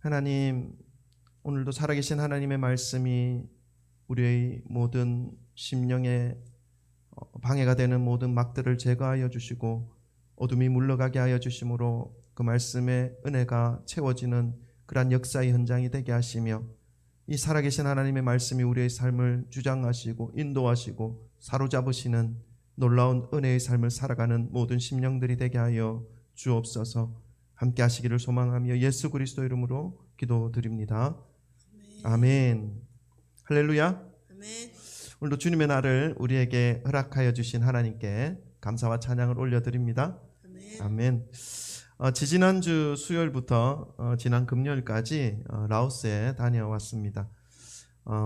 하나님, 오늘도 살아계신 하나님의 말씀이 우리의 모든 심령에 방해가 되는 모든 막들을 제거하여 주시고 어둠이 물러가게 하여 주심으로 그 말씀의 은혜가 채워지는 그러한 역사의 현장이 되게 하시며, 이 살아계신 하나님의 말씀이 우리의 삶을 주장하시고 인도하시고 사로잡으시는 놀라운 은혜의 삶을 살아가는 모든 심령들이 되게 하여 주옵소서. 함께 하시기를 소망하며 예수 그리스도 이름으로 기도드립니다. 아멘. 할렐루야. 아멘. 오늘도 주님의 날을 우리에게 허락하여 주신 하나님께 감사와 찬양을 올려드립니다. 아멘. 아멘. 지지난주 수요일부터 지난 금요일까지 라오스에 다녀왔습니다.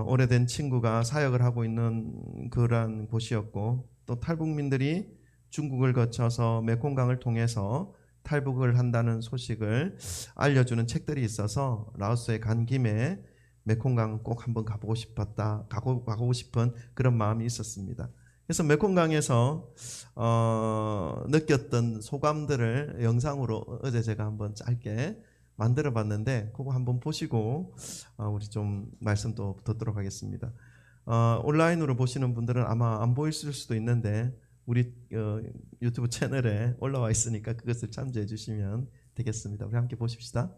오래된 친구가 사역을 하고 있는 그러한 곳이었고, 또 탈북민들이 중국을 거쳐서 메콩강을 통해서 탈북을 한다는 소식을 알려주는 책들이 있어서 라오스에 간 김에 메콩강 꼭 한번 가고 싶은 그런 마음이 있었습니다. 그래서 메콩강에서 느꼈던 소감들을 영상으로 어제 제가 한번 짧게 만들어 봤는데, 그거 한번 보시고 우리 좀 말씀 또 듣도록 하겠습니다. 온라인으로 보시는 분들은 아마 안 보일 수도 있는데 우리 유튜브 채널에 올라와 있으니까 그것을 참조해 주시면 되겠습니다. 우리 함께 보십시다.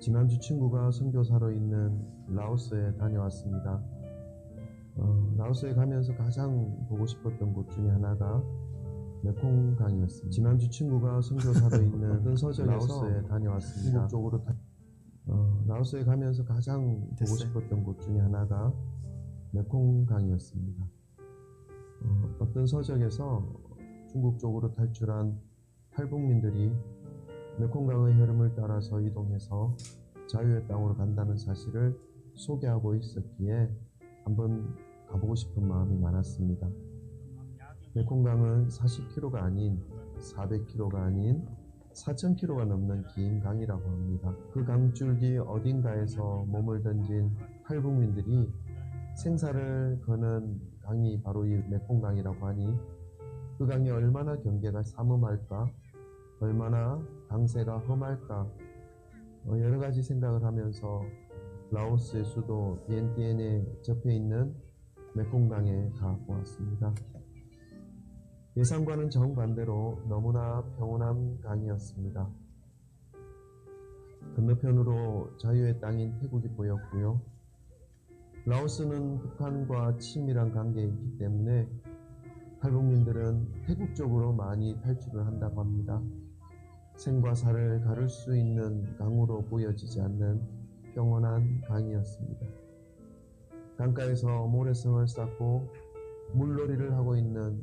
지난주 친구가 선교사로 있는 라오스에 다녀왔습니다. 라오스에 가면서 가장 보고 싶었던 곳 중에 하나가 메콩강이었습니다. 지난주 친구가 선교사로 있는 라오스에 다녀왔습니다. 쪽으로 라오스에 가면서 가장 보고 싶었던 곳 중에 하나가 메콩강이었습니다. 어떤 서적에서 중국 쪽으로 탈출한 탈북민들이 메콩강의 흐름을 따라서 이동해서 자유의 땅으로 간다는 사실을 소개하고 있었기에 한번 가보고 싶은 마음이 많았습니다. 메콩강은 40km가 아닌 400km가 아닌 4000km가 넘는 긴 강이라고 합니다. 그 강줄기 어딘가에서 몸을 던진 탈북민들이 생사를 거는 강이 바로 이 메콩강이라고 하니, 그 강이 얼마나 경계가 삼엄할까, 얼마나 강세가 험할까, 여러 가지 생각을 하면서 라오스의 수도 비엔티엔에 접해 있는 메콩강에 가보았습니다. 예상과는 정반대로 너무나 평온한 강이었습니다. 건너편으로 자유의 땅인 태국이 보였고요. 라오스는 북한과 친밀한 관계에 있기 때문에 탈북민들은 태국 쪽으로 많이 탈출을 한다고 합니다. 생과 사를 가를 수 있는 강으로 보여지지 않는 평온한 강이었습니다. 강가에서 모래성을 쌓고 물놀이를 하고 있는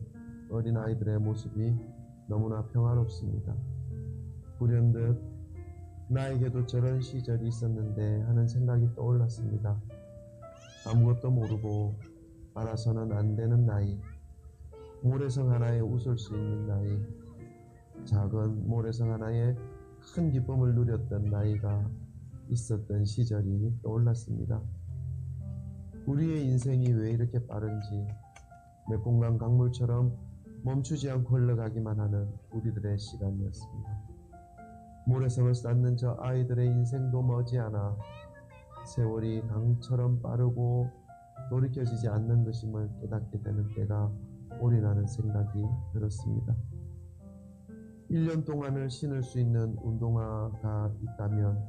어린아이들의 모습이 너무나 평화롭습니다. 불현듯 나에게도 저런 시절이 있었는데 하는 생각이 떠올랐습니다. 아무것도 모르고 알아서는 안 되는 나이, 모래성 하나에 웃을 수 있는 나이, 작은 모래성 하나에 큰 기쁨을 누렸던 나이가 있었던 시절이 떠올랐습니다. 우리의 인생이 왜 이렇게 빠른지, 메콩강 강물처럼 멈추지 않고 흘러가기만 하는 우리들의 시간이었습니다. 모래성을 쌓는 저 아이들의 인생도 머지않아 세월이 강처럼 빠르고 돌이켜지지 않는 것임을 깨닫게 되는 때가 오리라는 생각이 들었습니다. 1년 동안을 신을 수 있는 운동화가 있다면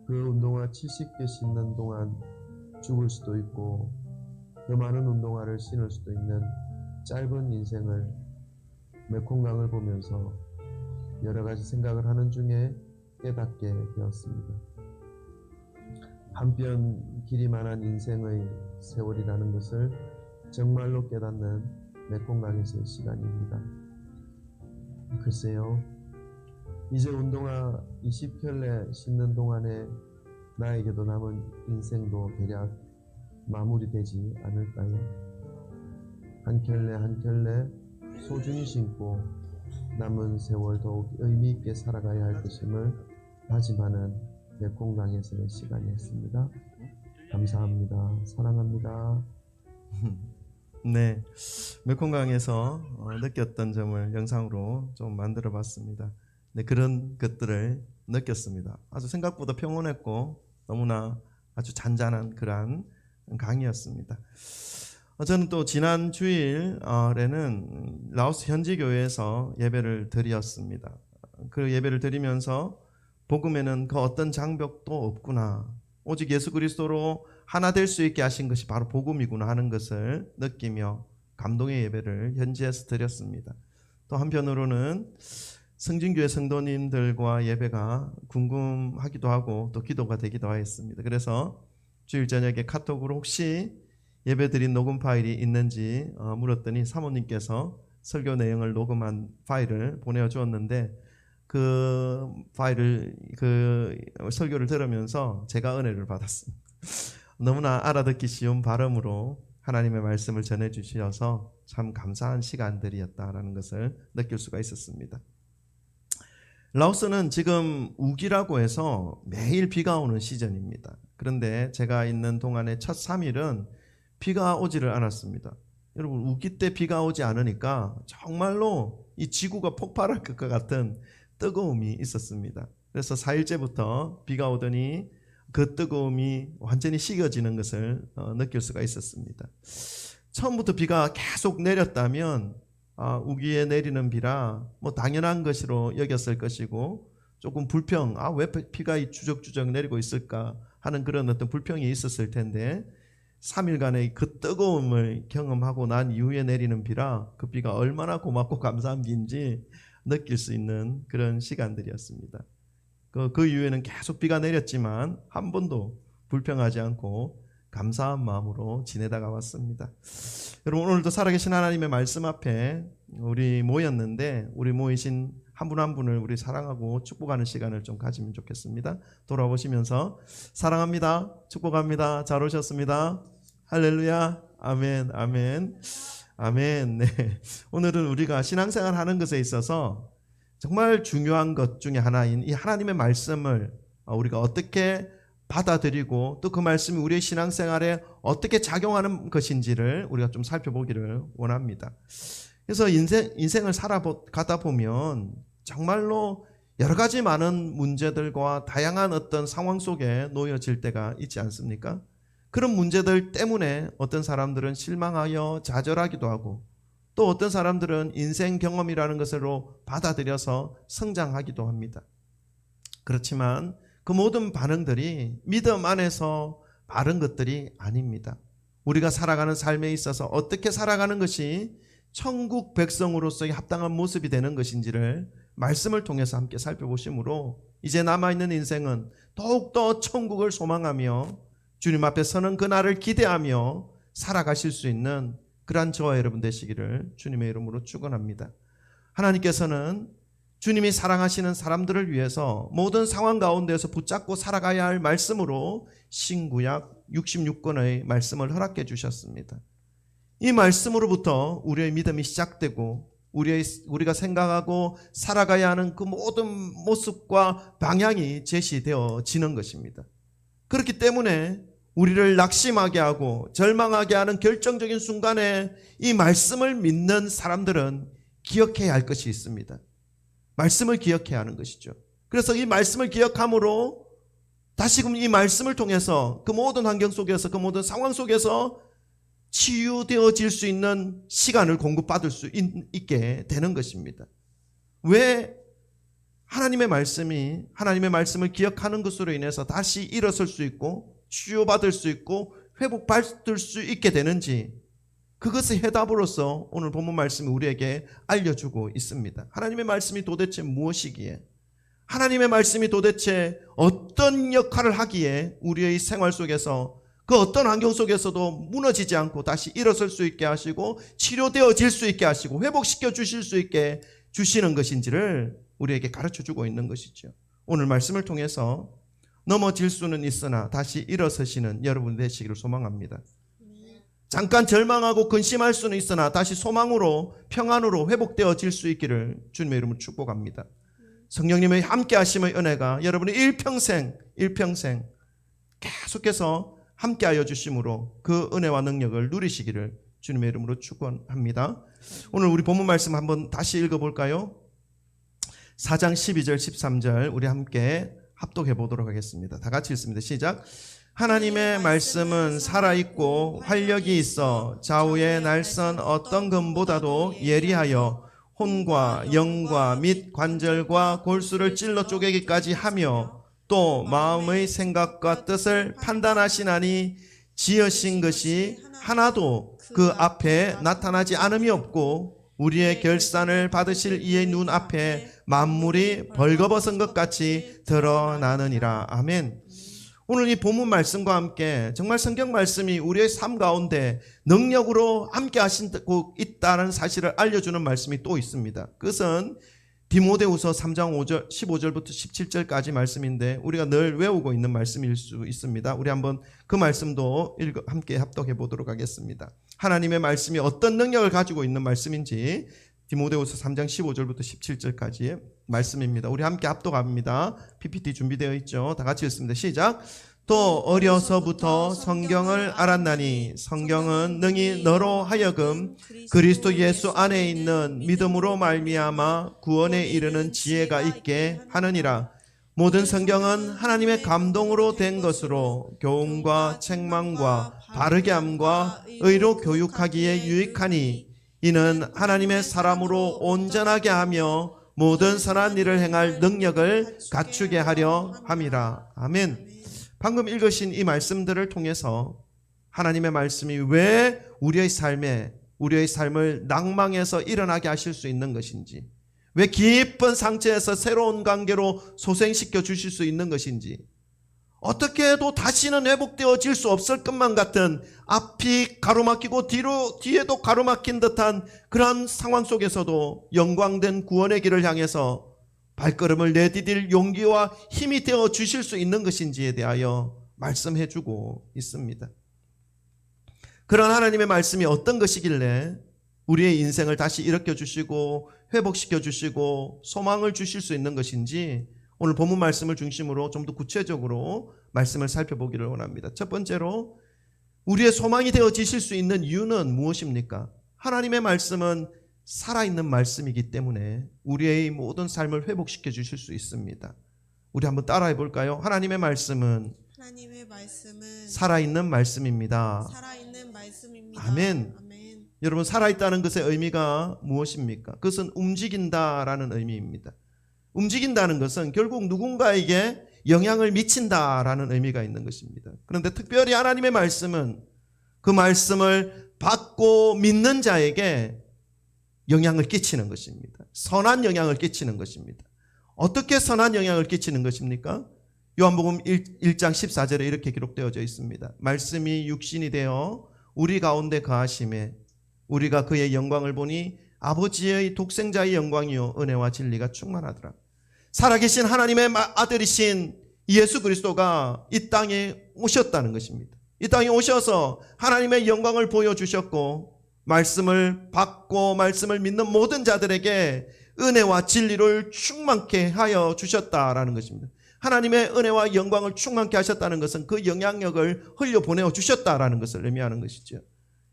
그 운동화 70개 신는 동안 죽을 수도 있고, 더 많은 운동화를 신을 수도 있는 짧은 인생을 메콩강을 보면서 여러 가지 생각을 하는 중에 깨닫게 되었습니다. 한뼘 길이만한 인생의 세월이라는 것을 정말로 깨닫는 메콩강에서의 시간입니다. 글쎄요, 이제 운동화 20켤레 신는 동안에 나에게도 남은 인생도 대략 마무리되지 않을까요? 한 켤레 한 켤레 소중히 신고 남은 세월 더욱 의미있게 살아가야 할 것임을 다짐하는 메콩강에서의 시간이었습니다. 감사합니다. 사랑합니다. 네, 메콩강에서 느꼈던 점을 영상으로 좀 만들어 봤습니다. 네, 그런 것들을 느꼈습니다. 아주 생각보다 평온했고 너무나 아주 잔잔한 그러한 강의였습니다. 저는 또 지난 주일에는 라오스 현지 교회에서 예배를 드렸습니다. 그 예배를 드리면서 복음에는 그 어떤 장벽도 없구나, 오직 예수 그리스도로 하나 될 수 있게 하신 것이 바로 복음이구나 하는 것을 느끼며 감동의 예배를 현지에서 드렸습니다. 또 한편으로는 성진교회 성도님들과 예배가 궁금하기도 하고 또 기도가 되기도 하였습니다. 그래서 주일 저녁에 카톡으로 혹시 예배드린 녹음 파일이 있는지 물었더니 사모님께서 설교 내용을 녹음한 파일을 보내주었는데 그 파일을, 그 설교를 들으면서 제가 은혜를 받았습니다. 너무나 알아듣기 쉬운 발음으로 하나님의 말씀을 전해주셔서 참 감사한 시간들이었다라는 것을 느낄 수가 있었습니다. 라오스는 지금 우기라고 해서 매일 비가 오는 시즌입니다. 그런데 제가 있는 동안의 첫 3일은 비가 오지를 않았습니다. 여러분, 우기 때 비가 오지 않으니까 정말로 이 지구가 폭발할 것 같은 뜨거움이 있었습니다. 그래서 4일째부터 비가 오더니 그 뜨거움이 완전히 식어지는 것을 느낄 수가 있었습니다. 처음부터 비가 계속 내렸다면 우기에 내리는 비라 뭐 당연한 것으로 여겼을 것이고 조금 불평, 왜 비가 주적주적 내리고 있을까 하는 그런 어떤 불평이 있었을 텐데 3일간의 그 뜨거움을 경험하고 난 이후에 내리는 비라 그 비가 얼마나 고맙고 감사한 비인지 느낄 수 있는 그런 시간들이었습니다. 그 이후에는 계속 비가 내렸지만 한 번도 불평하지 않고 감사한 마음으로 지내다가 왔습니다. 여러분, 오늘도 살아계신 하나님의 말씀 앞에 우리 모였는데 우리 모이신 한 분 한 분을 우리 사랑하고 축복하는 시간을 좀 가지면 좋겠습니다. 돌아보시면서 사랑합니다, 축복합니다, 잘 오셨습니다, 할렐루야, 아멘, 아멘, 아멘. 네. 오늘은 우리가 신앙생활 하는 것에 있어서 정말 중요한 것 중에 하나인 이 하나님의 말씀을 우리가 어떻게 받아들이고 또 그 말씀이 우리의 신앙생활에 어떻게 작용하는 것인지를 우리가 좀 살펴보기를 원합니다. 그래서 인생을 살아가다 보면 정말로 여러 가지 많은 문제들과 다양한 어떤 상황 속에 놓여질 때가 있지 않습니까? 그런 문제들 때문에 어떤 사람들은 실망하여 좌절하기도 하고 또 어떤 사람들은 인생 경험이라는 것으로 받아들여서 성장하기도 합니다. 그렇지만 그 모든 반응들이 믿음 안에서 바른 것들이 아닙니다. 우리가 살아가는 삶에 있어서 어떻게 살아가는 것이 천국 백성으로서의 합당한 모습이 되는 것인지를 말씀을 통해서 함께 살펴보심으로 이제 남아있는 인생은 더욱더 천국을 소망하며 주님 앞에 서는 그날을 기대하며 살아가실 수 있는 그러한 저와 여러분 되시기를 주님의 이름으로 축원합니다. 하나님께서는 주님이 사랑하시는 사람들을 위해서 모든 상황 가운데에서 붙잡고 살아가야 할 말씀으로 신구약 66권의 말씀을 허락해 주셨습니다. 이 말씀으로부터 우리의 믿음이 시작되고 우리가 생각하고 살아가야 하는 그 모든 모습과 방향이 제시되어지는 것입니다. 그렇기 때문에 우리를 낙심하게 하고 절망하게 하는 결정적인 순간에 이 말씀을 믿는 사람들은 기억해야 할 것이 있습니다. 말씀을 기억해야 하는 것이죠. 그래서 이 말씀을 기억함으로 다시금 이 말씀을 통해서 그 모든 환경 속에서 그 모든 상황 속에서 치유되어질 수 있는 시간을 공급받을 수 있게 되는 것입니다. 왜 하나님의 말씀을 기억하는 것으로 인해서 다시 일어설 수 있고 치유받을 수 있고 회복받을 수 있게 되는지 그것의 해답으로서 오늘 본문 말씀이 우리에게 알려주고 있습니다. 하나님의 말씀이 도대체 무엇이기에, 하나님의 말씀이 도대체 어떤 역할을 하기에 우리의 생활 속에서 그 어떤 환경 속에서도 무너지지 않고 다시 일어설 수 있게 하시고 치료되어질 수 있게 하시고 회복시켜 주실 수 있게 주시는 것인지를 우리에게 가르쳐주고 있는 것이죠. 오늘 말씀을 통해서 넘어질 수는 있으나 다시 일어서시는 여러분 되시기를 소망합니다. 잠깐 절망하고 근심할 수는 있으나 다시 소망으로 평안으로 회복되어질 수 있기를 주님의 이름으로 축복합니다. 성령님의 함께 하심의 은혜가 여러분의 일평생 일평생 계속해서 함께하여 주심으로 그 은혜와 능력을 누리시기를 주님의 이름으로 축원합니다. 오늘 우리 본문 말씀 한번 다시 읽어볼까요? 4장 12절 13절 우리 함께 합독해 보도록 하겠습니다. 다 같이 읽습니다. 시작. 하나님의 말씀은 살아있고 활력이 있어 좌우의 날선 어떤 금보다도 예리하여 혼과 영과 및 관절과 골수를 찔러 쪼개기까지 하며 또 마음의 생각과 뜻을 판단하시나니 지으신 것이 하나도 그 앞에 나타나지 않음이 없고 우리의 결산을 받으실 이의 눈 앞에 만물이 벌거벗은 것 같이 드러나느니라. 아멘. 오늘 이 본문 말씀과 함께 정말 성경 말씀이 우리의 삶 가운데 능력으로 함께 하시고 있다는 사실을 알려주는 말씀이 또 있습니다. 그것은 디모데후서 3장 15절부터 17절까지 말씀인데 우리가 늘 외우고 있는 말씀일 수 있습니다. 우리 한번 그 말씀도 함께 합독해 보도록 하겠습니다. 하나님의 말씀이 어떤 능력을 가지고 있는 말씀인지 디모데후서 3장 15절부터 17절까지의 말씀입니다. 우리 함께 합독합니다. PPT 준비되어 있죠. 다 같이 읽습니다. 시작. 또 어려서부터 성경을 알았나니 성경은 능히 너로 하여금 그리스도 예수 안에 있는 믿음으로 말미암아 구원에 이르는 지혜가 있게 하느니라. 모든 성경은 하나님의 감동으로 된 것으로 교훈과 책망과 바르게 함과 의로 교육하기에 유익하니 이는 하나님의 사람으로 온전하게 하며 모든 선한 일을 행할 능력을 갖추게 하려 함이라. 아멘. 방금 읽으신 이 말씀들을 통해서 하나님의 말씀이 왜 우리의 삶을 낭망해서 일어나게 하실 수 있는 것인지, 왜 깊은 상처에서 새로운 관계로 소생시켜 주실 수 있는 것인지, 어떻게 해도 다시는 회복되어질 수 없을 것만 같은 앞이 가로막히고 뒤에도 가로막힌 듯한 그런 상황 속에서도 영광된 구원의 길을 향해서 발걸음을 내디딜 용기와 힘이 되어 주실 수 있는 것인지에 대하여 말씀해 주고 있습니다. 그런 하나님의 말씀이 어떤 것이길래 우리의 인생을 다시 일으켜 주시고 회복시켜 주시고 소망을 주실 수 있는 것인지 오늘 본문 말씀을 중심으로 좀 더 구체적으로 말씀을 살펴보기를 원합니다. 첫 번째로 우리의 소망이 되어지실 수 있는 이유는 무엇입니까? 하나님의 말씀은 살아있는 말씀이기 때문에 우리의 모든 삶을 회복시켜 주실 수 있습니다. 우리 한번 따라해 볼까요? 하나님의 말씀은 살아있는 말씀입니다. 아멘. 여러분, 살아있다는 것의 의미가 무엇입니까? 그것은 움직인다라는 의미입니다. 움직인다는 것은 결국 누군가에게 영향을 미친다라는 의미가 있는 것입니다. 그런데 특별히 하나님의 말씀은 그 말씀을 받고 믿는 자에게 영향을 끼치는 것입니다. 선한 영향을 끼치는 것입니다. 어떻게 선한 영향을 끼치는 것입니까? 요한복음 1장 14절에 이렇게 기록되어져 있습니다. 말씀이 육신이 되어 우리 가운데 거하심에 우리가 그의 영광을 보니 아버지의 독생자의 영광이요 은혜와 진리가 충만하더라. 살아계신 하나님의 아들이신 예수 그리스도가 이 땅에 오셨다는 것입니다. 이 땅에 오셔서 하나님의 영광을 보여주셨고 말씀을 받고 말씀을 믿는 모든 자들에게 은혜와 진리를 충만케 하여 주셨다라는 것입니다. 하나님의 은혜와 영광을 충만케 하셨다는 것은 그 영향력을 흘려보내어 주셨다라는 것을 의미하는 것이죠.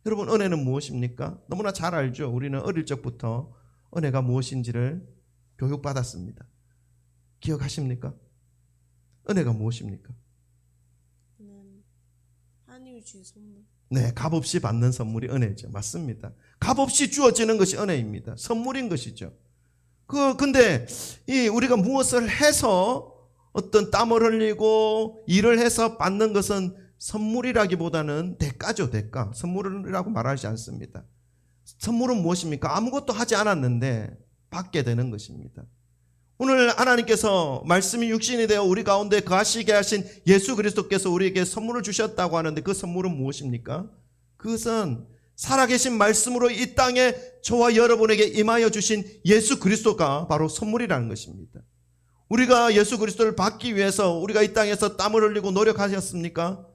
여러분, 은혜는 무엇입니까? 너무나 잘 알죠. 우리는 어릴 적부터 은혜가 무엇인지를 교육받았습니다. 기억하십니까? 은혜가 무엇입니까? 하나님이 주신 선물. 네, 값없이 받는 선물이 은혜죠. 맞습니다. 값없이 주어지는 것이 은혜입니다. 선물인 것이죠. 근데 우리가 무엇을 해서 어떤 땀을 흘리고 일을 해서 받는 것은 선물이라기보다는 대가죠, 대가. 선물이라고 말하지 않습니다. 선물은 무엇입니까? 아무것도 하지 않았는데 받게 되는 것입니다. 오늘 하나님께서 말씀이 육신이 되어 우리 가운데 거하시게 하신 예수 그리스도께서 우리에게 선물을 주셨다고 하는데 그 선물은 무엇입니까? 그것은 살아계신 말씀으로 이 땅에 저와 여러분에게 임하여 주신 예수 그리스도가 바로 선물이라는 것입니다. 우리가 예수 그리스도를 받기 위해서 우리가 이 땅에서 땀을 흘리고 노력하셨습니까?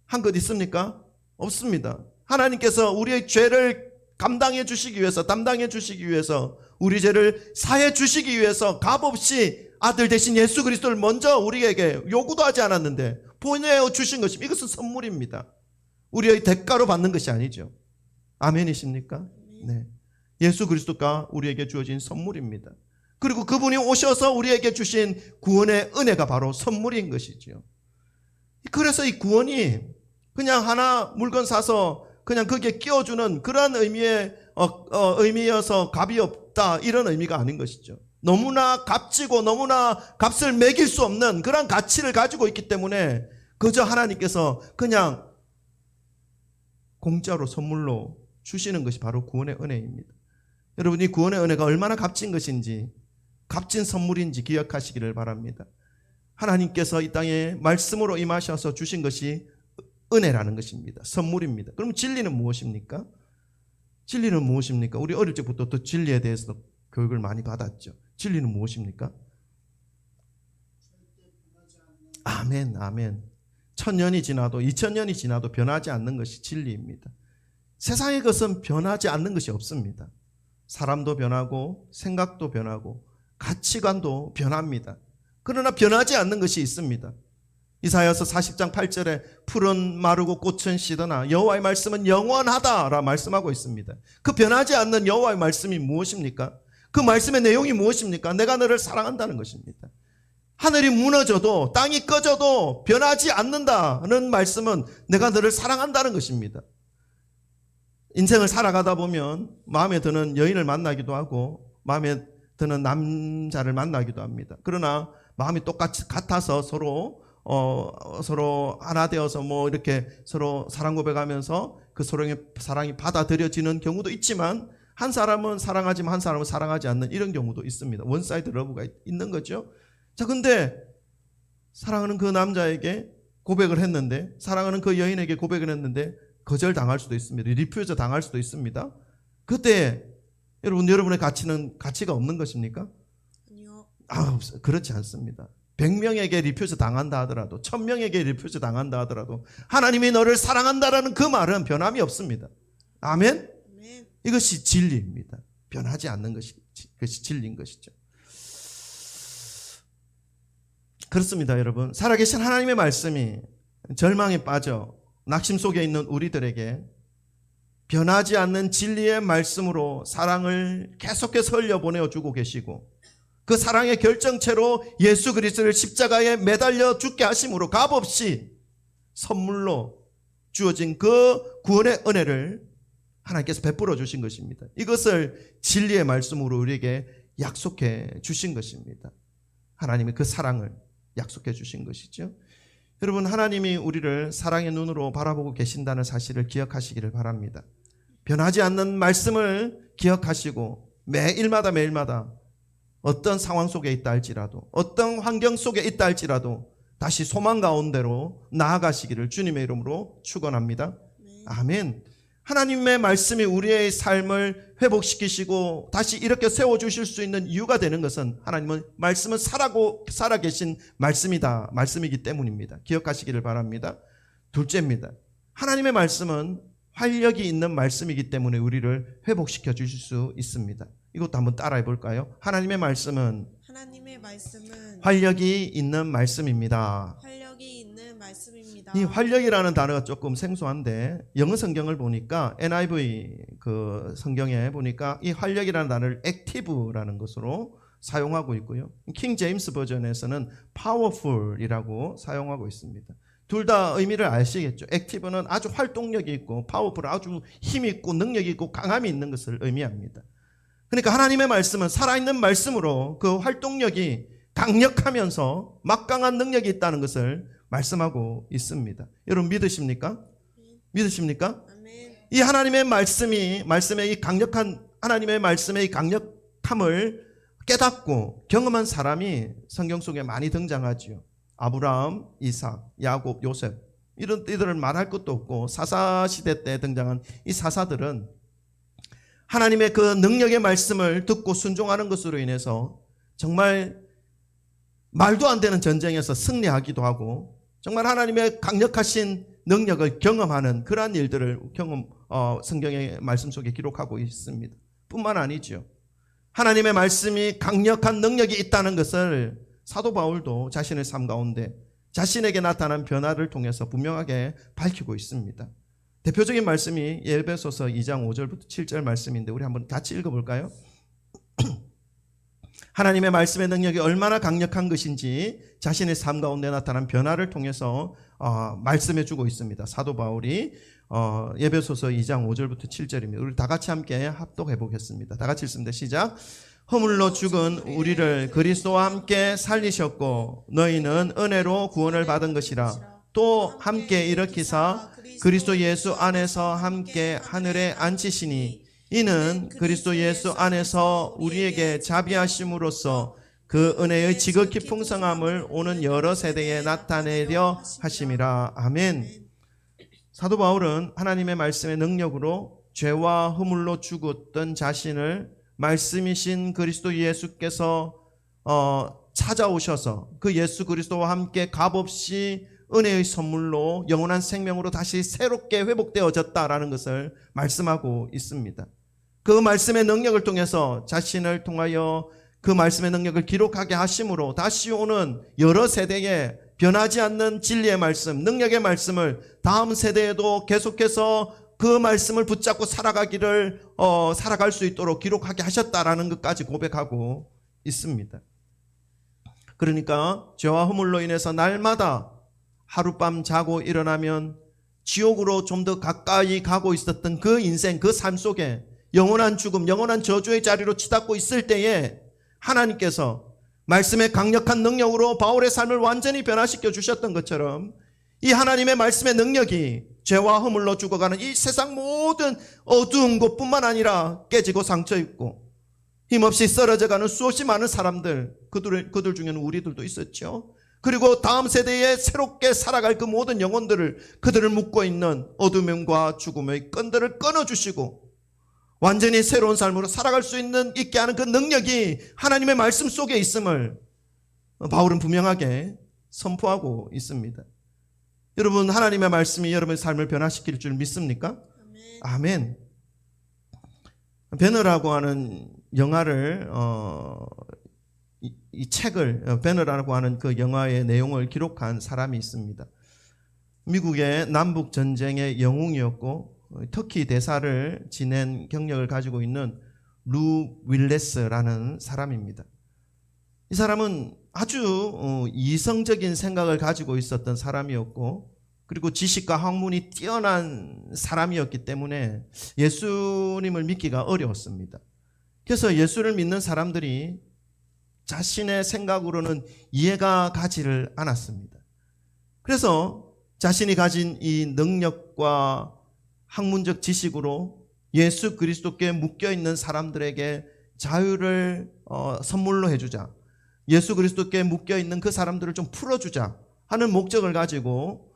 한 것 있습니까? 없습니다. 하나님께서 우리의 죄를 감당해 주시기 위해서, 담당해 주시기 위해서, 우리 죄를 사해 주시기 위해서 값없이 아들 대신 예수 그리스도를 먼저 우리에게 요구도 하지 않았는데 보내어 주신 것입니다. 이것은 선물입니다. 우리의 대가로 받는 것이 아니죠. 아멘이십니까? 네. 예수 그리스도가 우리에게 주어진 선물입니다. 그리고 그분이 오셔서 우리에게 주신 구원의 은혜가 바로 선물인 것이죠. 그래서 이 구원이 그냥 하나 물건 사서 그냥 거기에 끼워주는 그런 의미여서 값이 없다, 이런 의미가 아닌 것이죠. 너무나 값지고 너무나 값을 매길 수 없는 그런 가치를 가지고 있기 때문에 그저 하나님께서 그냥 공짜로 선물로 주시는 것이 바로 구원의 은혜입니다. 여러분, 이 구원의 은혜가 얼마나 값진 것인지, 값진 선물인지 기억하시기를 바랍니다. 하나님께서 이 땅에 말씀으로 임하셔서 주신 것이 은혜라는 것입니다. 선물입니다. 그럼 진리는 무엇입니까? 진리는 무엇입니까? 우리 어릴 적부터 또 진리에 대해서 교육을 많이 받았죠. 진리는 무엇입니까? 아멘, 아멘. 1000년이 지나도 2000년이 지나도 변하지 않는 것이 진리입니다. 세상의 것은 변하지 않는 것이 없습니다. 사람도 변하고 생각도 변하고 가치관도 변합니다. 그러나 변하지 않는 것이 있습니다. 이사야서 40장 8절에 풀은 마르고 꽃은 시드나 여호와의 말씀은 영원하다라 말씀하고 있습니다. 그 변하지 않는 여호와의 말씀이 무엇입니까? 그 말씀의 내용이 무엇입니까? 내가 너를 사랑한다는 것입니다. 하늘이 무너져도 땅이 꺼져도 변하지 않는다는 말씀은 내가 너를 사랑한다는 것입니다. 인생을 살아가다 보면 마음에 드는 여인을 만나기도 하고 마음에 드는 남자를 만나기도 합니다. 그러나 마음이 똑같이 같아서 서로 하나 되어서 이렇게 서로 사랑 고백하면서 그 서로의 사랑이 받아들여지는 경우도 있지만, 한 사람은 사랑하지만 한 사람은 사랑하지 않는 이런 경우도 있습니다. 원사이드 러브가 있는 거죠. 자, 근데 사랑하는 그 남자에게 고백을 했는데, 사랑하는 그 여인에게 고백을 했는데 거절당할 수도 있습니다. 리퓨즈 당할 수도 있습니다. 그때 여러분의 가치가 없는 것입니까? 아니요. 그렇지 않습니다. 100명에게 리퓨즈 당한다 하더라도, 1000명에게 리퓨즈 당한다 하더라도 하나님이 너를 사랑한다라는 그 말은 변함이 없습니다. 아멘? 아멘. 이것이 진리입니다. 변하지 않는 그것이 진리인 것이죠. 그렇습니다, 여러분. 살아계신 하나님의 말씀이 절망에 빠져 낙심 속에 있는 우리들에게 변하지 않는 진리의 말씀으로 사랑을 계속해서 흘려보내주고 계시고, 그 사랑의 결정체로 예수 그리스도를 십자가에 매달려 죽게 하심으로 값없이 선물로 주어진 그 구원의 은혜를 하나님께서 베풀어 주신 것입니다. 이것을 진리의 말씀으로 우리에게 약속해 주신 것입니다. 하나님이 그 사랑을 약속해 주신 것이죠. 여러분, 하나님이 우리를 사랑의 눈으로 바라보고 계신다는 사실을 기억하시기를 바랍니다. 변하지 않는 말씀을 기억하시고 매일마다 어떤 상황 속에 있다 할지라도, 어떤 환경 속에 있다 할지라도 다시 소망 가운데로 나아가시기를 주님의 이름으로 축원합니다. 아멘. 하나님의 말씀이 우리의 삶을 회복시키시고 다시 이렇게 세워주실 수 있는 이유가 되는 것은 하나님은 말씀은 살아계신 말씀이기 때문입니다. 기억하시기를 바랍니다. 둘째입니다. 하나님의 말씀은 활력이 있는 말씀이기 때문에 우리를 회복시켜 주실 수 있습니다. 이것도 한번 따라해 볼까요? 하나님의 말씀은 활력이 있는 말씀입니다. 활력이 있는 말씀입니다. 이 활력이라는 단어가 조금 생소한데 영어 성경을 보니까 NIV 그 성경에 보니까 이 활력이라는 단어를 active라는 것으로 사용하고 있고요. 킹 제임스 버전에서는 powerful이라고 사용하고 있습니다. 둘 다 의미를 아시겠죠? 액티브는 아주 활동력이 있고 파워풀은 아주 힘이 있고 능력이 있고 강함이 있는 것을 의미합니다. 그러니까 하나님의 말씀은 살아있는 말씀으로 그 활동력이 강력하면서 막강한 능력이 있다는 것을 말씀하고 있습니다. 여러분 믿으십니까? 믿으십니까? 아멘. 이 하나님의 말씀의 이 강력한 하나님의 말씀의 이 강력함을 깨닫고 경험한 사람이 성경 속에 많이 등장하지요. 아브라함, 이삭, 야곱, 요셉, 이런 이들을 말할 것도 없고 사사시대 때 등장한 이 사사들은 하나님의 그 능력의 말씀을 듣고 순종하는 것으로 인해서 정말 말도 안 되는 전쟁에서 승리하기도 하고 정말 하나님의 강력하신 능력을 경험하는 그러한 일들을 성경의 말씀 속에 기록하고 있습니다. 뿐만 아니죠. 하나님의 말씀이 강력한 능력이 있다는 것을 사도 바울도 자신의 삶 가운데 자신에게 나타난 변화를 통해서 분명하게 밝히고 있습니다. 대표적인 말씀이 에베소서 2장 5절부터 7절 말씀인데 우리 한번 같이 읽어볼까요? 하나님의 말씀의 능력이 얼마나 강력한 것인지 자신의 삶 가운데 나타난 변화를 통해서 말씀해 주고 있습니다. 사도 바울이 에베소서 2장 5절부터 7절입니다. 우리 다 같이 함께 합독해 보겠습니다. 다 같이 읽습니다. 시작. 허물로 죽은 우리를 그리스도와 함께 살리셨고 너희는 은혜로 구원을 받은 것이라. 또 함께 일으키사 그리스도 예수 안에서 함께 하늘에 앉히시니 이는 그리스도 예수 안에서 우리에게 자비하심으로써 그 은혜의 지극히 풍성함을 오는 여러 세대에 나타내려 하심이라. 아멘. 사도 바울은 하나님의 말씀의 능력으로 죄와 허물로 죽었던 자신을 말씀이신 그리스도 예수께서 찾아오셔서 그 예수 그리스도와 함께 값없이 은혜의 선물로 영원한 생명으로 다시 새롭게 회복되어졌다라는 것을 말씀하고 있습니다. 그 말씀의 능력을 통해서 자신을 통하여 그 말씀의 능력을 기록하게 하심으로 다시 오는 여러 세대에 변하지 않는 진리의 말씀, 능력의 말씀을 다음 세대에도 계속해서 그 말씀을 붙잡고 살아갈 수 있도록 기록하게 하셨다라는 것까지 고백하고 있습니다. 그러니까 죄와 허물로 인해서 날마다 하룻밤 자고 일어나면 지옥으로 좀 더 가까이 가고 있었던 그 인생, 그 삶 속에 영원한 죽음, 영원한 저주의 자리로 치닫고 있을 때에 하나님께서 말씀의 강력한 능력으로 바울의 삶을 완전히 변화시켜 주셨던 것처럼 이 하나님의 말씀의 능력이 죄와 허물로 죽어가는 이 세상 모든 어두운 곳뿐만 아니라 깨지고 상처 입고 힘없이 쓰러져가는 수없이 많은 사람들, 그들 중에는 우리들도 있었죠. 그리고 다음 세대에 새롭게 살아갈 그 모든 영혼들을, 그들을 묶고 있는 어둠과 죽음의 끈들을 끊어주시고 완전히 새로운 삶으로 살아갈 수 있게 하는 그 능력이 하나님의 말씀 속에 있음을 바울은 분명하게 선포하고 있습니다. 여러분, 하나님의 말씀이 여러분의 삶을 변화시킬 줄 믿습니까? 아멘. 베너라고 하는 영화를 이 책을 베너라고 하는 그 영화의 내용을 기록한 사람이 있습니다. 미국의 남북 전쟁의 영웅이었고 터키 대사를 지낸 경력을 가지고 있는 루 윌레스라는 사람입니다. 이 사람은 아주 이성적인 생각을 가지고 있었던 사람이었고 그리고 지식과 학문이 뛰어난 사람이었기 때문에 예수님을 믿기가 어려웠습니다. 그래서 예수를 믿는 사람들이 자신의 생각으로는 이해가 가지를 않았습니다. 그래서 자신이 가진 이 능력과 학문적 지식으로 예수 그리스도께 묶여있는 사람들에게 자유를 선물로 해주자, 예수 그리스도께 묶여있는 그 사람들을 좀 풀어주자 하는 목적을 가지고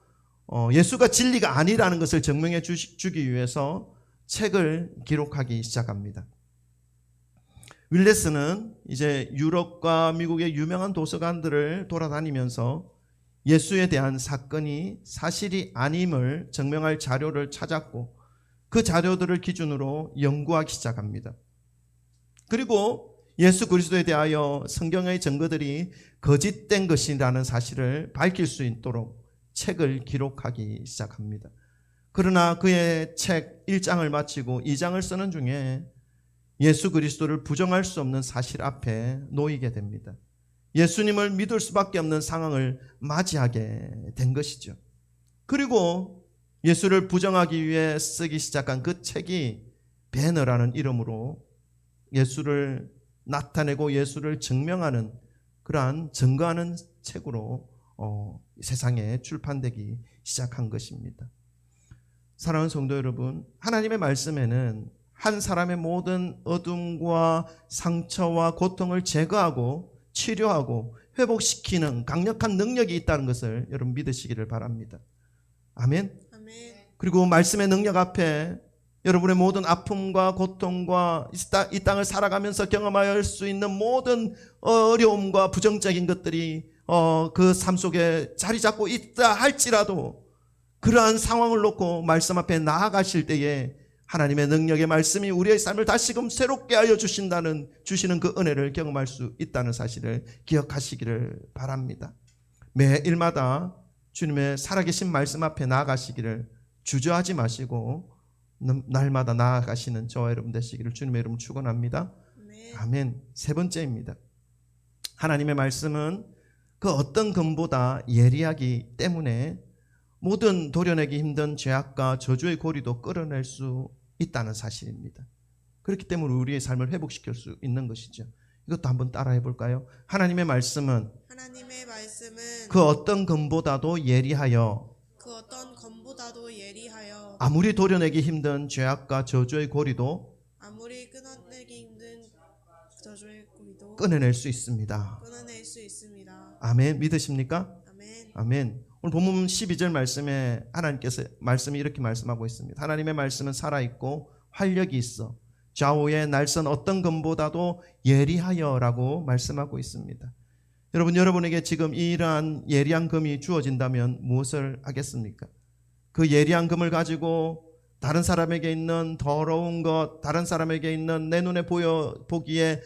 예수가 진리가 아니라는 것을 증명해 주기 위해서 책을 기록하기 시작합니다. 윌레스는 이제 유럽과 미국의 유명한 도서관들을 돌아다니면서 예수에 대한 사건이 사실이 아님을 증명할 자료를 찾았고 그 자료들을 기준으로 연구하기 시작합니다. 그리고 예수 그리스도에 대하여 성경의 증거들이 거짓된 것이라는 사실을 밝힐 수 있도록 책을 기록하기 시작합니다. 그러나 그의 책 1장을 마치고 2장을 쓰는 중에 예수 그리스도를 부정할 수 없는 사실 앞에 놓이게 됩니다. 예수님을 믿을 수밖에 없는 상황을 맞이하게 된 것이죠. 그리고 예수를 부정하기 위해 쓰기 시작한 그 책이 배너라는 이름으로 예수를 나타내고 예수를 증명하는 그러한 증거하는 책으로 세상에 출판되기 시작한 것입니다. 사랑하는 성도 여러분, 하나님의 말씀에는 한 사람의 모든 어둠과 상처와 고통을 제거하고 치료하고 회복시키는 강력한 능력이 있다는 것을 여러분 믿으시기를 바랍니다. 아멘. 그리고 말씀의 능력 앞에 여러분의 모든 아픔과 고통과 이 땅을 살아가면서 경험할 수 있는 모든 어려움과 부정적인 것들이 그 삶 속에 자리 잡고 있다 할지라도 그러한 상황을 놓고 말씀 앞에 나아가실 때에 하나님의 능력의 말씀이 우리의 삶을 다시금 새롭게 하여 주시는 그 은혜를 경험할 수 있다는 사실을 기억하시기를 바랍니다. 매일마다 주님의 살아계신 말씀 앞에 나아가시기를 주저하지 마시고 날마다 나아가시는 저와 여러분 되시기를 주님의 이름으로 축원합니다. 아멘. 아멘. 세 번째입니다. 하나님의 말씀은 그 어떤 금보다 예리하기 때문에 모든 도려내기 힘든 죄악과 저주의 고리도 끌어낼 수 있다는 사실입니다. 그렇기 때문에 우리의 삶을 회복시킬 수 있는 것이죠. 이것도 한번 따라해 볼까요? 하나님의 말씀은 그 어떤 금보다도 예리하여 그 어떤 검보다도 예리하여 아무리 도려내기 힘든 죄악과 저주의 고리도 아무리 끊어내기 힘든 저주의 고리도 끊어낼 수 있습니다. 끊어낼 수 있습니다. 아멘. 믿으십니까? 아멘. 아멘. 오늘 본문 12절 말씀에 하나님께서 말씀이 이렇게 말씀하고 있습니다. 하나님의 말씀은 살아있고 활력이 있어 좌우의 날선 어떤 검보다도 예리하여라고 말씀하고 있습니다. 여러분에게 지금 이러한 예리한 검이 주어진다면 무엇을 하겠습니까? 그 예리한 검을 가지고 다른 사람에게 있는 더러운 것, 다른 사람에게 있는 내 눈에 보기에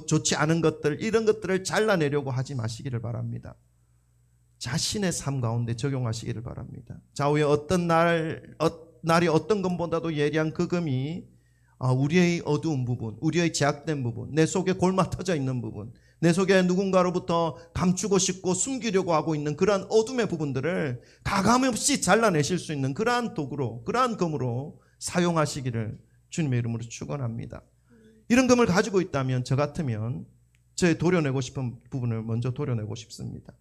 좋지 않은 것들, 이런 것들을 잘라내려고 하지 마시기를 바랍니다. 자신의 삶 가운데 적용하시기를 바랍니다. 좌우에 어떤 날이 어떤 것보다도 예리한 그 검이 우리의 어두운 부분, 우리의 제약된 부분, 내 속에 골마 터져 있는 부분, 내 속에 누군가로부터 감추고 싶고 숨기려고 하고 있는 그러한 어둠의 부분들을 가감없이 잘라내실 수 있는 그러한 도구로, 그러한 검으로 사용하시기를 주님의 이름으로 축원합니다. 이런 검을 가지고 있다면 저 같으면 저의 도려내고 싶은 부분을 먼저 도려내고 싶습니다.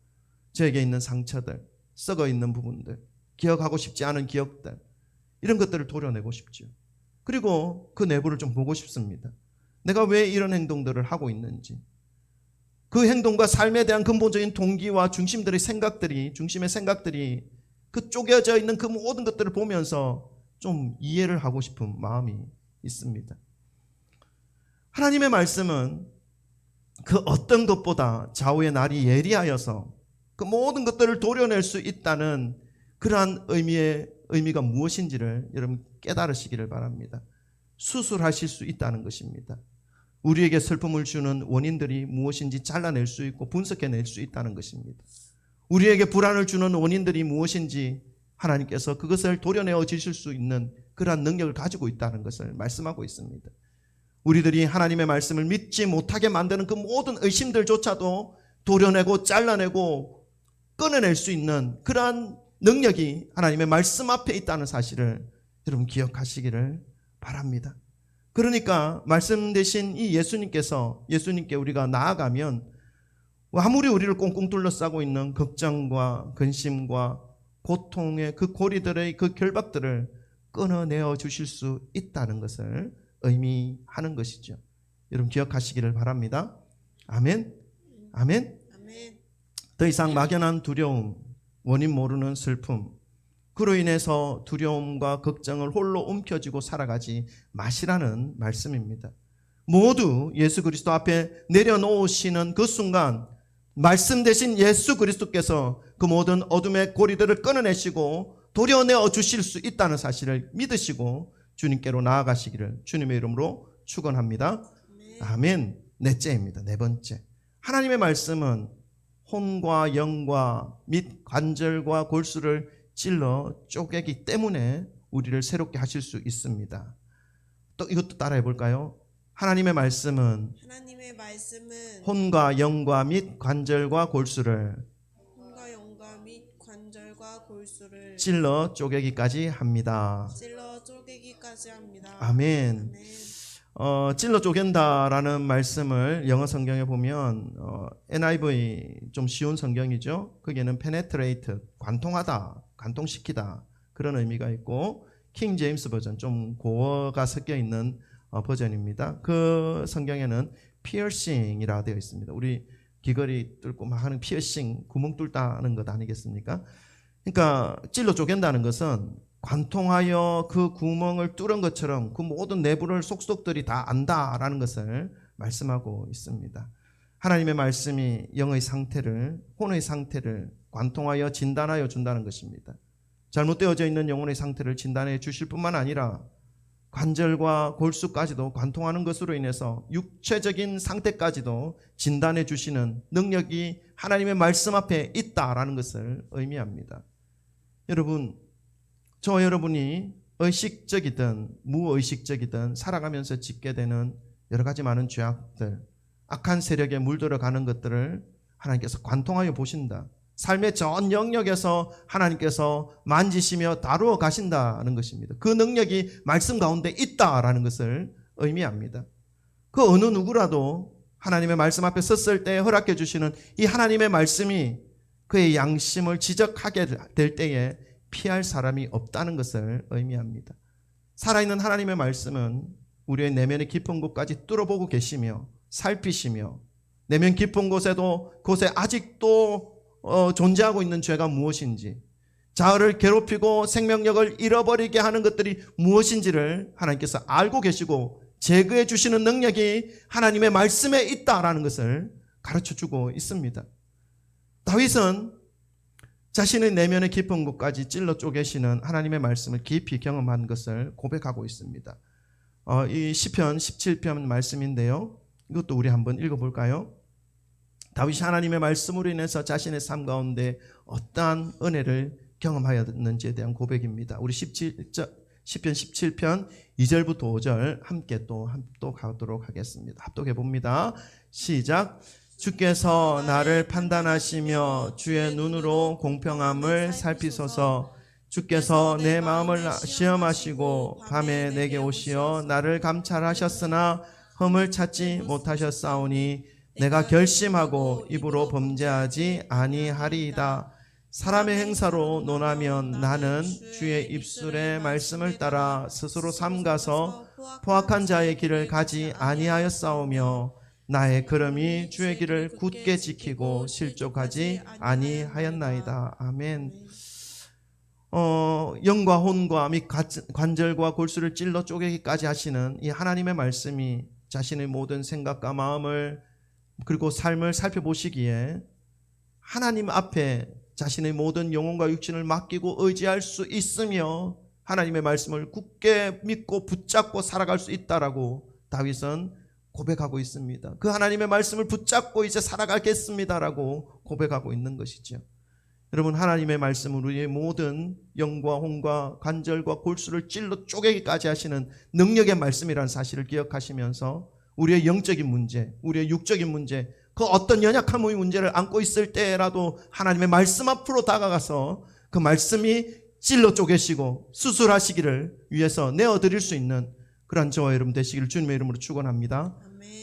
저에게 있는 상처들, 썩어 있는 부분들, 기억하고 싶지 않은 기억들, 이런 것들을 도려내고 싶죠. 그리고 그 내부를 좀 보고 싶습니다. 내가 왜 이런 행동들을 하고 있는지, 그 행동과 삶에 대한 근본적인 동기와 중심의 생각들이 그 쪼개져 있는 그 모든 것들을 보면서 좀 이해를 하고 싶은 마음이 있습니다. 하나님의 말씀은 그 어떤 것보다 좌우의 날이 예리하여서 그 모든 것들을 도려낼 수 있다는 그러한 의미가 무엇인지를 여러분 깨달으시기를 바랍니다. 수술하실 수 있다는 것입니다. 우리에게 슬픔을 주는 원인들이 무엇인지 잘라낼 수 있고 분석해낼 수 있다는 것입니다. 우리에게 불안을 주는 원인들이 무엇인지 하나님께서 그것을 도려내어 주실 수 있는 그러한 능력을 가지고 있다는 것을 말씀하고 있습니다. 우리들이 하나님의 말씀을 믿지 못하게 만드는 그 모든 의심들조차도 도려내고 잘라내고 끊어낼 수 있는 그러한 능력이 하나님의 말씀 앞에 있다는 사실을 여러분 기억하시기를 바랍니다. 그러니까 말씀 대신 이 예수님께 우리가 나아가면 아무리 우리를 꽁꽁 둘러싸고 있는 걱정과 근심과 고통의 그 고리들의 그 결박들을 끊어내어 주실 수 있다는 것을 의미하는 것이죠. 여러분 기억하시기를 바랍니다. 아멘. 아멘. 아멘. 더 이상 막연한 두려움, 원인 모르는 슬픔, 그로 인해서 두려움과 걱정을 홀로 움켜쥐고 살아가지 마시라는 말씀입니다. 모두 예수 그리스도 앞에 내려놓으시는 그 순간 말씀 대신 예수 그리스도께서 그 모든 어둠의 고리들을 끊어내시고 도려내어 주실 수 있다는 사실을 믿으시고 주님께로 나아가시기를 주님의 이름으로 축원합니다. 아멘. 넷째입니다. 네 번째. 하나님의 말씀은 혼과 영과 및 관절과 골수를 찔러 쪼개기 때문에 우리를 새롭게 하실 수 있습니다. 또 이것도 따라해 볼까요? 하나님의 말씀은 혼과 영과 및 관절과 골수를 찔러 쪼개기까지 합니다. 아멘. 찔러 쪼갠다라는 말씀을 영어 성경에 보면 NIV 좀 쉬운 성경이죠. 거기에는 penetrate, 관통하다, 관통시키다 그런 의미가 있고 킹 제임스 버전 좀 고어가 섞여 있는 버전입니다. 그 성경에는 piercing이라 되어 있습니다. 우리 귀걸이 뚫고 막 하는 피어싱, 구멍 뚫다는 것 아니겠습니까? 그러니까 찔러 쪼갠다는 것은 관통하여 그 구멍을 뚫은 것처럼 그 모든 내부를 속속들이 다 안다라는 것을 말씀하고 있습니다. 하나님의 말씀이 영의 상태를, 혼의 상태를 관통하여 진단하여 준다는 것입니다. 잘못되어져 있는 영혼의 상태를 진단해 주실 뿐만 아니라 관절과 골수까지도 관통하는 것으로 인해서 육체적인 상태까지도 진단해 주시는 능력이 하나님의 말씀 앞에 있다라는 것을 의미합니다. 여러분, 저와 여러분이 의식적이든 무의식적이든 살아가면서 짓게 되는 여러 가지 많은 죄악들, 악한 세력에 물들어가는 것들을 하나님께서 관통하여 보신다. 삶의 전 영역에서 하나님께서 만지시며 다루어 가신다는 것입니다. 그 능력이 말씀 가운데 있다라는 것을 의미합니다. 그 어느 누구라도 하나님의 말씀 앞에 섰을 때 허락해 주시는 이 하나님의 말씀이 그의 양심을 지적하게 될 때에 피할 사람이 없다는 것을 의미합니다. 살아있는 하나님의 말씀은 우리의 내면의 깊은 곳까지 뚫어보고 계시며 살피시며 내면 깊은 곳에도 곳에 아직도 존재하고 있는 죄가 무엇인지, 자아를 괴롭히고 생명력을 잃어버리게 하는 것들이 무엇인지를 하나님께서 알고 계시고 제거해 주시는 능력이 하나님의 말씀에 있다라는 것을 가르쳐주고 있습니다. 다윗은 자신의 내면의 깊은 곳까지 찔러 쪼개시는 하나님의 말씀을 깊이 경험한 것을 고백하고 있습니다. 이 시편 17편 말씀인데요, 이것도 우리 한번 읽어볼까요? 다윗이 하나님의 말씀으로 인해서 자신의 삶 가운데 어떠한 은혜를 경험하였는지에 대한 고백입니다. 우리 시편 17편 2절부터 5절 함께 또 합독하도록 하겠습니다. 합독해 봅니다. 시작. 주께서 나를 판단하시며 주의 눈으로 공평함을 살피소서. 주께서 내 마음을 시험하시고 밤에 내게 오시어 나를 감찰하셨으나 흠을 찾지 못하셨사오니 내가 결심하고 입으로 범죄하지 아니하리이다. 사람의 행사로 논하면 나는 주의 입술의 말씀을 따라 스스로 삼가서 포악한 자의 길을 가지 아니하였사오며 나의 걸음이 주의 길을 굳게 지키고 실족하지 아니하였나이다. 아멘. 영과 혼과 및 관절과 골수를 찔러 쪼개기까지 하시는 이 하나님의 말씀이 자신의 모든 생각과 마음을 그리고 삶을 살펴보시기에 하나님 앞에 자신의 모든 영혼과 육신을 맡기고 의지할 수 있으며 하나님의 말씀을 굳게 믿고 붙잡고 살아갈 수 있다라고 다윗은 고백하고 있습니다. 그 하나님의 말씀을 붙잡고 이제 살아가겠습니다라고 고백하고 있는 것이죠. 여러분, 하나님의 말씀은 우리의 모든 영과 혼과 관절과 골수를 찔러 쪼개기까지 하시는 능력의 말씀이라는 사실을 기억하시면서 우리의 영적인 문제, 우리의 육적인 문제, 그 어떤 연약함의 문제를 안고 있을 때라도 하나님의 말씀 앞으로 다가가서 그 말씀이 찔러 쪼개시고 수술하시기를 위해서 내어드릴 수 있는 그런 저와 여러분 되시기를 주님의 이름으로 축원합니다.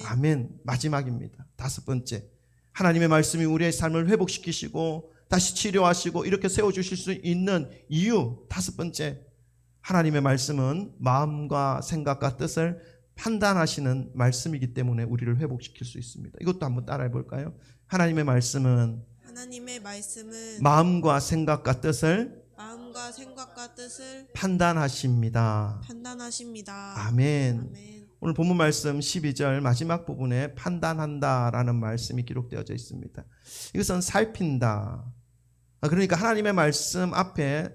아멘. 마지막입니다. 5번째, 하나님의 말씀이 우리의 삶을 회복시키시고 다시 치료하시고 이렇게 세워주실 수 있는 이유 5번째, 하나님의 말씀은 마음과 생각과 뜻을 판단하시는 말씀이기 때문에 우리를 회복시킬 수 있습니다. 이것도 한번 따라해 볼까요? 하나님의 말씀은 마음과 생각과 뜻을 판단하십니다. 아멘. 오늘 본문 말씀 12절 마지막 부분에 판단한다라는 말씀이 기록되어져 있습니다. 이것은 살핀다. 그러니까 하나님의 말씀 앞에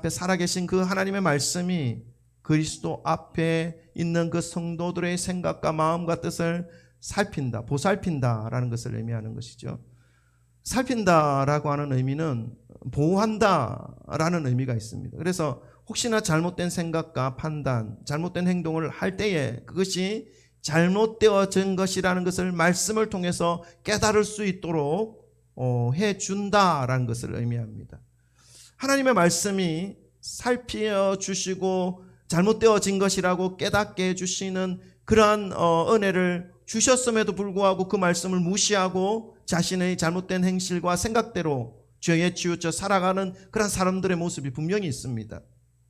살아계신 그 하나님의 말씀이 그리스도 앞에 있는 그 성도들의 생각과 마음과 뜻을 살핀다, 보살핀다라는 것을 의미하는 것이죠. 살핀다라고 하는 의미는 보호한다라는 의미가 있습니다. 그래서 혹시나 잘못된 생각과 판단, 잘못된 행동을 할 때에 그것이 잘못되어진 것이라는 것을 말씀을 통해서 깨달을 수 있도록 해준다라는 것을 의미합니다. 하나님의 말씀이 살펴주시고 잘못되어진 것이라고 깨닫게 해주시는 그러한 은혜를 주셨음에도 불구하고 그 말씀을 무시하고 자신의 잘못된 행실과 생각대로 죄에 치우쳐 살아가는 그런 사람들의 모습이 분명히 있습니다.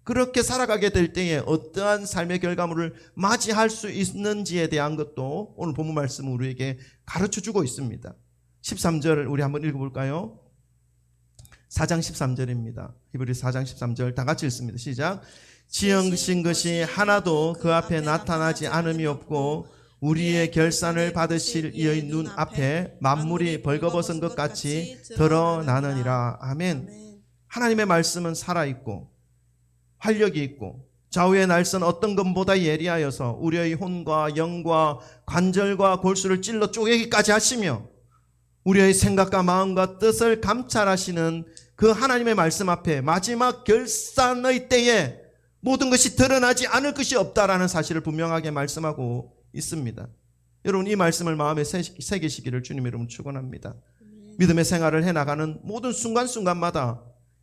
그렇게 살아가게 될 때에 어떠한 삶의 결과물을 맞이할 수 있는지에 대한 것도 오늘 본문 말씀은 우리에게 가르쳐주고 있습니다. 13절 우리 한번 읽어볼까요? 4장 13절입니다. 히브리 4장 13절 다 같이 읽습니다. 시작. 지으신 것이 하나도 그 앞에 나타나지 않음이 없고 우리의 결산을 받으실 이의 눈 앞에 만물이 벌거벗은 것 같이 드러나느니라. 아멘. 하나님의 말씀은 살아있고 활력이 있고 좌우의 날선 어떤 것보다 예리하여서 우리의 혼과 영과 관절과 골수를 찔러 쪼개기까지 하시며 우리의 생각과 마음과 뜻을 감찰하시는 그 하나님의 말씀 앞에 마지막 결산의 때에 모든 것이 드러나지 않을 것이 없다라는 사실을 분명하게 말씀하고 있습니다. 여러분, 이 말씀을 마음에 새기시기를 주님 이름으로 축원합니다. 믿음의 생활을 해나가는 모든 순간순간마다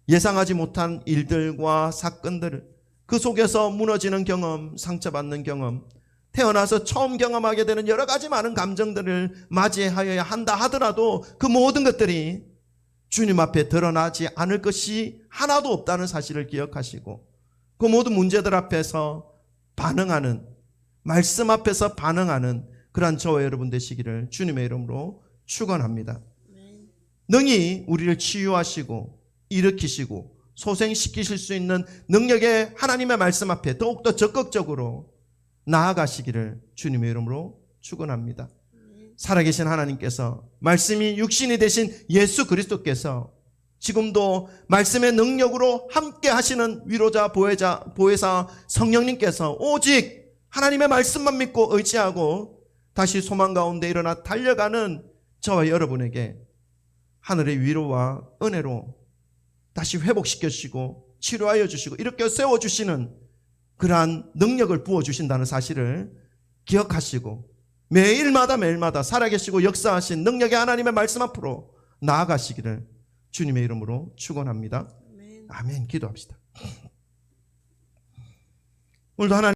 예상하지 못한 일들과 사건들, 그 속에서 무너지는 경험, 상처받는 경험, 태어나서 처음 경험하게 되는 여러 가지 많은 감정들을 맞이하여야 한다 하더라도 그 모든 것들이 주님 앞에 드러나지 않을 것이 하나도 없다는 사실을 기억하시고 그 모든 문제들 앞에서 반응하는, 말씀 앞에서 반응하는 그러한 저와 여러분 되시기를 주님의 이름으로 축원합니다. 능히 우리를 치유하시고 일으키시고 소생시키실 수 있는 능력의 하나님의 말씀 앞에 더욱더 적극적으로 나아가시기를 주님의 이름으로 축원합니다. 살아계신 하나님께서 말씀이 육신이 되신 예수 그리스도께서 지금도 말씀의 능력으로 함께 하시는 위로자, 보혜사 성령님께서 오직 하나님의 말씀만 믿고 의지하고 다시 소망 가운데 일어나 달려가는 저와 여러분에게 하늘의 위로와 은혜로 다시 회복시켜 주시고 치료하여 주시고 이렇게 세워주시는 그러한 능력을 부어주신다는 사실을 기억하시고 매일마다 살아계시고 역사하신 능력의 하나님의 말씀 앞으로 나아가시기를 주님의 이름으로 축원합니다. 아멘. 기도합시다. 오늘도 하나님